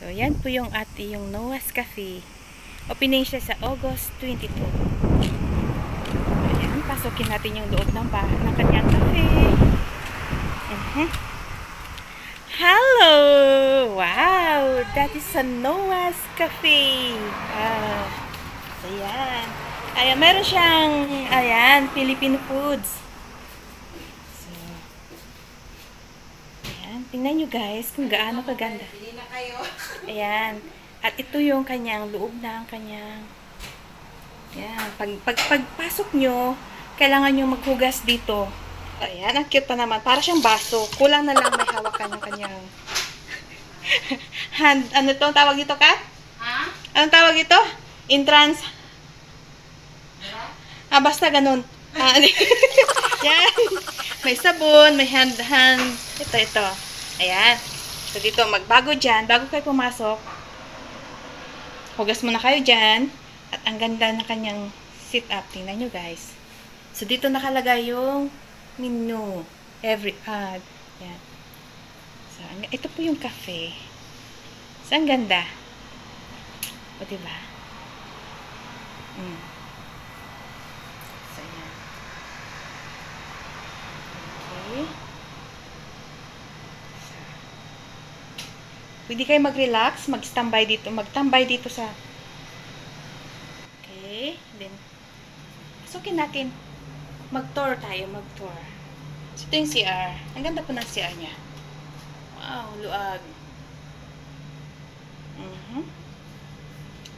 So, yan po yung Noah's Cafe. Opening siya sa August 22. Ayan, pasukin natin yung loob ng kanyang cafe. Hello! Wow! That is a Noah's Cafe. So, ayan. Ayan, meron siyang, ayan, Filipino foods. So, ayan, tingnan nyo guys kung gaano kaganda. Ayan. At ito yung kanyang loob ng kanyang, ayan, pagpasok nyo, kailangan nyo maghugas dito. Ayan, ang cute pa naman. Para siyang baso. Kulang na lang may hawakan yung kanyang hand. Ano to? Tawag dito, Kat? Ha? Anong tawag ito? Entrance? Basta ganun. Yan. May sabon, may hand. Ito. Ayan. So, dito, magbago dyan. Bago kayo pumasok, hugas muna kayo dyan. At ang ganda na kanyang sit-up. Tingnan nyo, guys. So, dito nakalagay yung menu. Every ad. Yan. So, ito po yung cafe. So, ang ganda. O, diba? So, yan. Okay. So, pwede kayo mag-relax, mag-standby dito sa okay. Then, pasukin natin. Mag-tour tayo, mag-tour. So, ito yung CR. Ang ganda po ng CR niya. Wow, luag.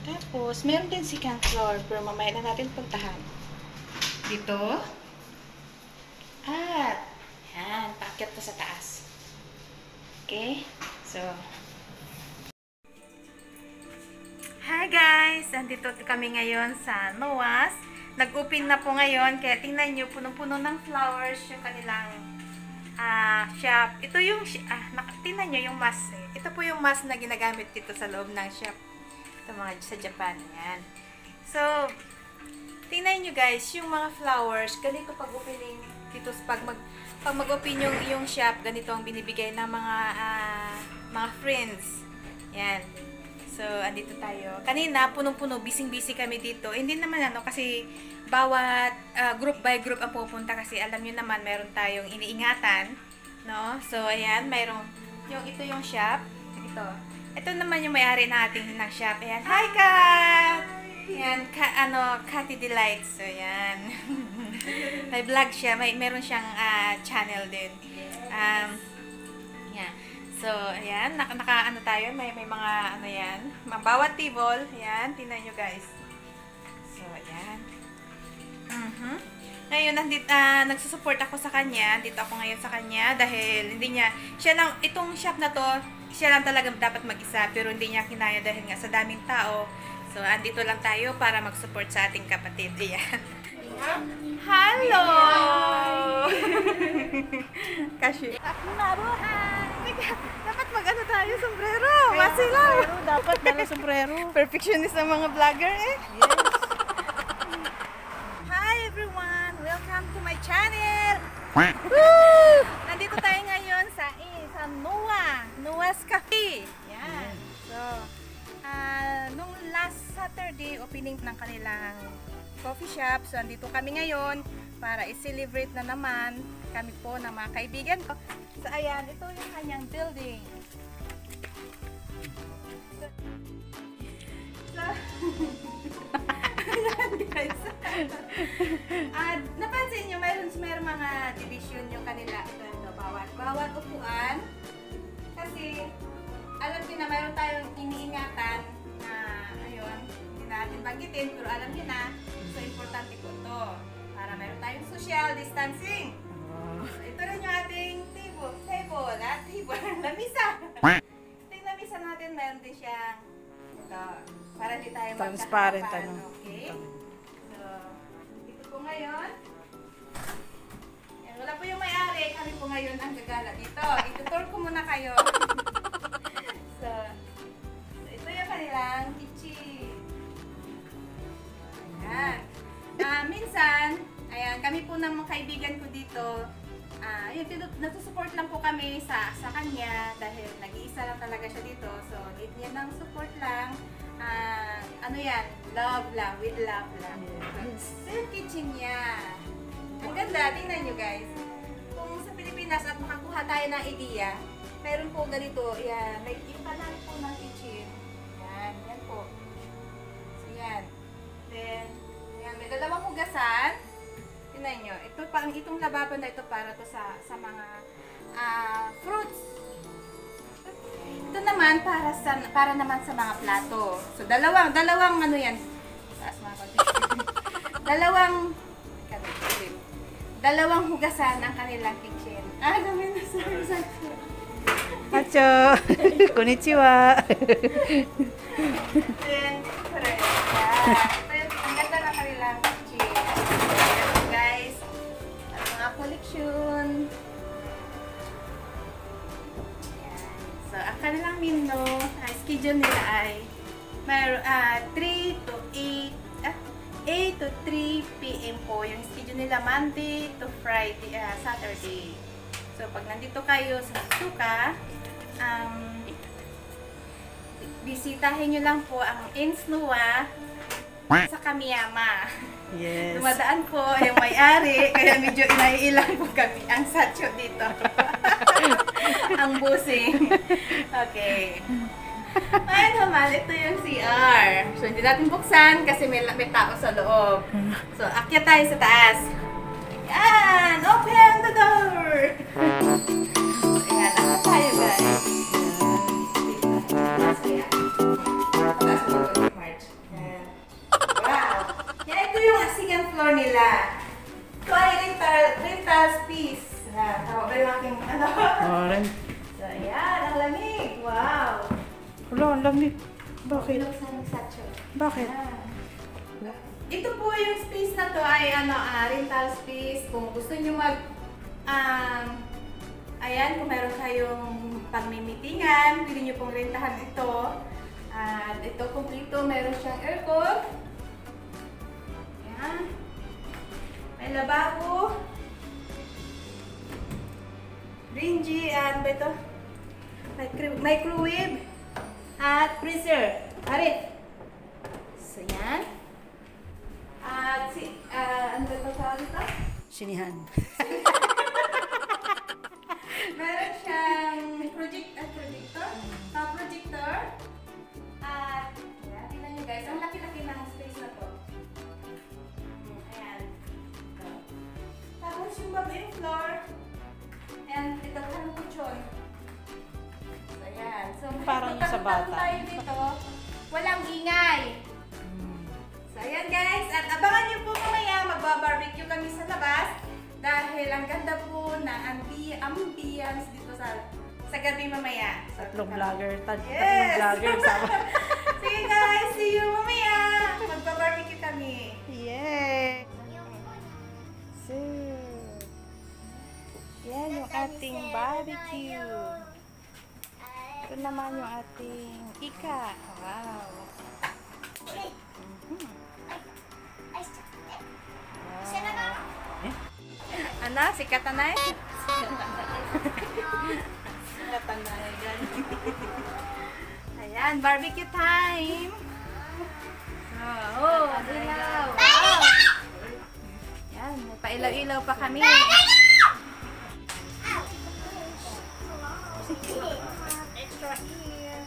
Tapos, meron din second floor, pero mamaya na natin puntahan. Dito. At, yan, paakyat po sa taas. Okay? So, hi guys! Andito kami ngayon sa Noah's. Nag-open na po ngayon, kaya tingnan nyo, punong-puno ng flowers yung kanilang shop. Ito yung, tingnan nyo yung mask eh. Ito po yung mask na ginagamit dito sa loob ng shop. Ito mga sa Japan, yan. So, tingnan nyo guys, yung mga flowers, ganito pag-opening dito, pag mag-open yung shop, ganito ang binibigay ng mga friends. Yan. So, andito tayo. Kanina, punong-puno, busy kami dito. Hindi naman kasi bawat group by group ang pupunta kasi alam nyo naman, meron tayong iniingatan. No? So, ayan, ito yung shop. Ito naman yung may-ari natin ng shop. Ayan, hi Kat! Ayan, Cathy Delights. So, ayan. May vlog siya. Meron siyang channel din. Ayan. So, ayan, naka-ano tayo, may mga yan, bawat table, ayan, tingnan nyo guys. So, ayan. Ngayon, nagsusupport ako sa kanya, dito ako ngayon sa kanya, dahil itong shop na to, siya lang talaga dapat mag-isa, pero hindi niya kinaya dahil nga sa daming tao. So, andito lang tayo para mag-support sa ating kapatid. Ayan. Hello! Kasi, mabuhay! Dapat mag-ano tayo, sombrero! Masilaw! Dapat dala sombrero. Perfectionist ang mga vlogger eh. Yes. Hi everyone! Welcome to my channel! Woo! Nandito tayo ngayon sa Noah's Cafe. Yan. So, nung last Saturday, opening ng kanilang coffee shop. So, andito kami ngayon para i-celebrate na naman kami po ng mga kaibigan ko. So, ayan, ito yung kanyang building. So, ayan guys. Napansin nyo, mayroon mga division yung kanila. Ito, bawat upuan. Kasi, alam nyo na mayroon tayong iniingatan na, ayun, hindi natin banggitin, pero alam nyo na, so importante po ito. Para mayroon tayong social distancing. So, ito rin yung ating lamisa. Ito yung lamisa natin, meron din siyang, ito, para hindi tayo Transparent, magkakapan. Okay? So, ito po ngayon. Yan, wala po yung may-ari, kami po ngayon ang gagala dito. Itutur ko muna kayo. So, ito yung kanilang kitchen. Ayan. Minsan, ayan, kami po ng mga kaibigan ko dito, nagsusupport lang po kami sa kanya dahil nag-iisa isa lang talaga siya dito. So, need niya ng support lang. Ano yan? Love lang. With love lang. Yes. So, yung kitchen niya. Ang ganda. Tingnan nyo guys. Kung sa Pilipinas at makakuha tayo ng idea, meron po ganito. Yan. Like, yung kanan po ng kitchen. Yan. Yan po. So, yan. Then, yan. May dalawang hugasan. Tingnan nyo. Itong lababan na ito para to sa mga fruits. Ito naman para naman sa mga plato. So dalawang ano yan? Taas mga konti. dalawang hugasan ng kanilang kitchen. Dami na sa Hacho! Konnichiwa! Then, correct. Ito ang ganda ng kanilang kitchen. Ayan guys. Ang mga collection. So, ang kanilang menu, schedule nila ay 3 to 8 to 3 p.m. po. Yung schedule nila Monday to Friday, Saturday. So, pag nandito kayo sa Suka, bisitahin nyo lang po ang Insnuwa sa Kamiyama. Yes. Dumadaan po yung may-ari, kaya medyo inaiilang po kami ang satcho dito. Ang busing. Okay. Ayun naman, ito yung CR. So, hindi natin buksan kasi may tao sa loob. So, akyat tayo sa taas. Ayan! Open the door! Ayan, akyat tayo guys. Taas mo ito, March. Wow! Yan, ito yung second floor nila. Ito ay rental space. Tawag ba yung aking ano? Oren. So, ayan, ang lamig. Wow! Wala, ang lamig. Bakit? Binuksan yung satcho. Bakit? Ito po yung space na to ay rental space. Kung gusto nyo ayan, kung meron kayong pagmimitingan, pwede nyo pong rentahan ito. At ito kompleto, meron siyang aircon. Ayan. May lababo. Ringy, at ba ito? Microwave. At freezer. Arit. So, yan. At ano ba ito tawag ito? Sinihan. Meron siyang projector. Projector. At, yan, tingnan nyo guys. Ang laki-laki ng space na to. Ayan. Ito. Tapos yung yung floor. And ito parang kutsyon. So, ayan. So, Parang yung sa bata. tayo dito. Walang ingay. So, ayan guys. At abangan nyo po mamaya. Magba-barbecue kami sa labas. Dahil ang ganda po ng ambience dito sa gabi mamaya. So, Tatlong vlogger. Tatlong Yes! vlogger sama. Sige guys. See you mamaya. Magba-barbecue kami. Yay! So, yan yung ating barbecue. Ito naman yung ating ika. Wow. Ano? Si Katanay? Katanay. Ayan, barbecue time. Oh, ilaw. Wow. Yan, may pailaw-ilaw pa kami. Extra here.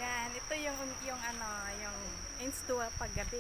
Yan, ito yung Instua paggabi.